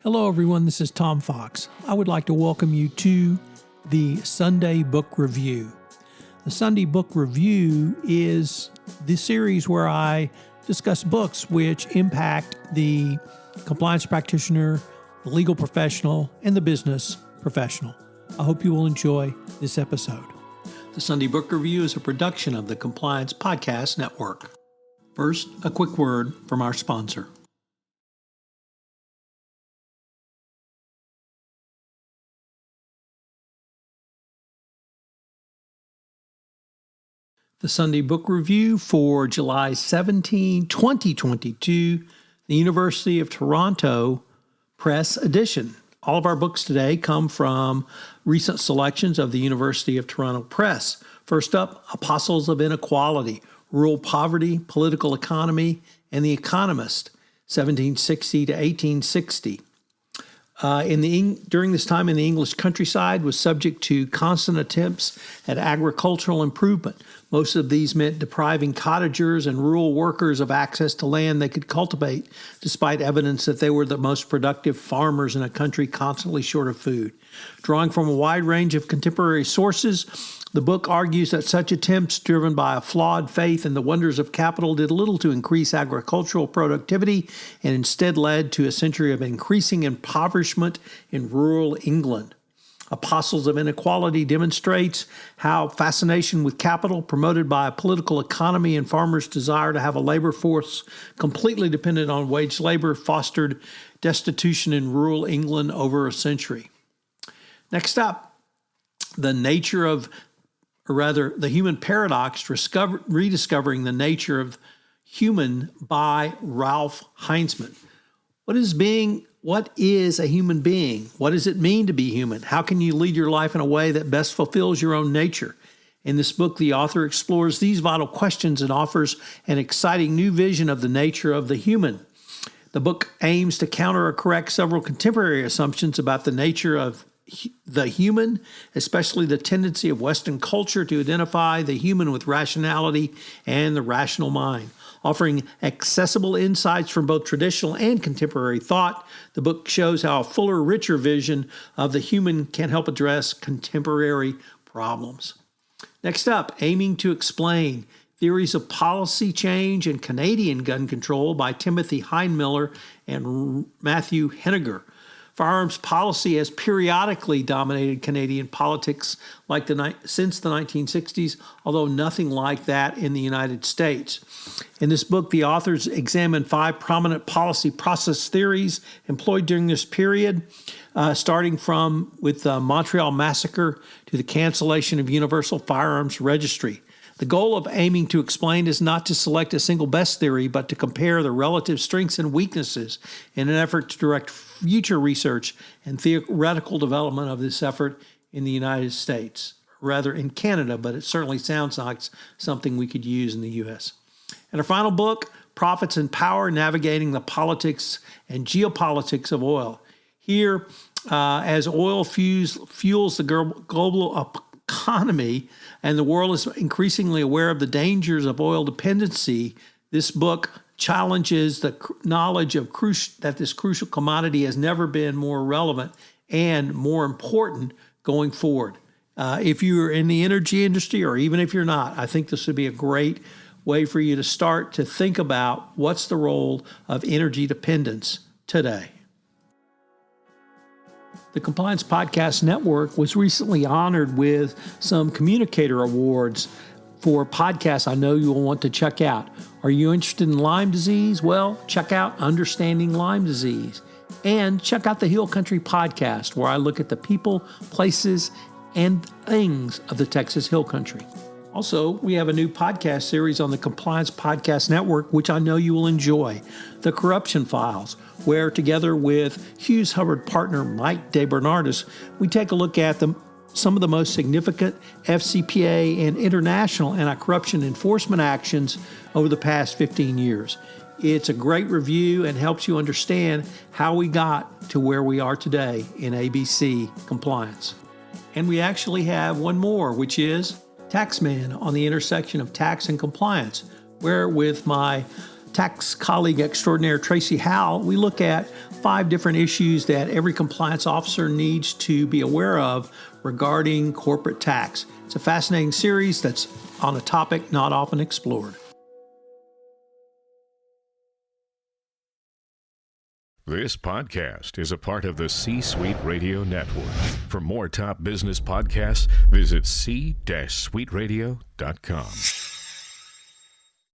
Hello everyone, this is Tom Fox. I would like to welcome you to the Sunday Book Review. The Sunday Book Review is the series where I discuss books which impact the compliance practitioner, the legal professional, and the business professional. I hope you will enjoy this episode. The Sunday Book Review is a production of the Compliance Podcast Network. First, a quick word from our sponsor. The Sunday Book Review for July 17, 2022, the University of Toronto Press Edition. All of our books today come from recent selections of the University of Toronto Press. First up, Apostles of Inequality, Rural Poverty, Political Economy, and the Economist, 1760 to 1860. During this time in the English countryside was subject to constant attempts at agricultural improvement. Most of these meant depriving cottagers and rural workers of access to land they could cultivate, despite evidence that they were the most productive farmers in a country constantly short of food. Drawing from a wide range of contemporary sources, the book argues that such attempts, driven by a flawed faith in the wonders of capital, did little to increase agricultural productivity and instead led to a century of increasing impoverishment in rural England. Apostles of Inequality demonstrates how fascination with capital, promoted by a political economy and farmers' desire to have a labor force completely dependent on wage labor, fostered destitution in rural England over a century. Next up, the Human Paradox, Rediscovering the Nature of Human by Ralph Heinzman. What is a human being? What does it mean to be human? How can you lead your life in a way that best fulfills your own nature? In this book, the author explores these vital questions and offers an exciting new vision of the nature of the human. The book aims to counter or correct several contemporary assumptions about the nature of the human, especially the tendency of Western culture to identify the human with rationality and the rational mind. Offering accessible insights from both traditional and contemporary thought, the book shows how a fuller, richer vision of the human can help address contemporary problems. Next up, Aiming to Explain, Theories of Policy Change and Canadian Gun Control by Timothy Heinmiller and Matthew Henniger. Firearms policy has periodically dominated Canadian politics since the 1960s, although nothing like that in the United States. In this book, the authors examine 5 prominent policy process theories employed during this period, starting with the Montreal Massacre to the cancellation of Universal Firearms Registry. The goal of Aiming to Explain is not to select a single best theory, but to compare the relative strengths and weaknesses in an effort to direct future research and theoretical development of this effort in the United States, rather in Canada, but it certainly sounds like something we could use in the U.S. And our final book, Profits and Power, Navigating the Politics and Geopolitics of Oil. Here, as oil fuels the global economy, and the world is increasingly aware of the dangers of oil dependency, this book challenges the knowledge of that this crucial commodity has never been more relevant and more important going forward. If you're in the energy industry, or even if you're not, I think this would be a great way for you to start to think about what's the role of energy dependence today. The Compliance Podcast Network was recently honored with some communicator awards for podcasts I know you will want to check out. Are you interested in Lyme disease? Well, check out Understanding Lyme Disease. And check out the Hill Country Podcast, where I look at the people, places, and things of the Texas Hill Country. Also, we have a new podcast series on the Compliance Podcast Network, which I know you will enjoy, The Corruption Files, where together with Hughes Hubbard partner Mike DeBernardis, we take a look at some of the most significant FCPA and international anti-corruption enforcement actions over the past 15 years. It's a great review and helps you understand how we got to where we are today in ABC compliance. And we actually have one more, which is Taxman on the intersection of tax and compliance, where with my tax colleague extraordinaire Tracy Howell, we look at 5 different issues that every compliance officer needs to be aware of regarding corporate tax. It's a fascinating series that's on a topic not often explored. This podcast is a part of the C-Suite Radio Network. For more top business podcasts, visit c-suiteradio.com.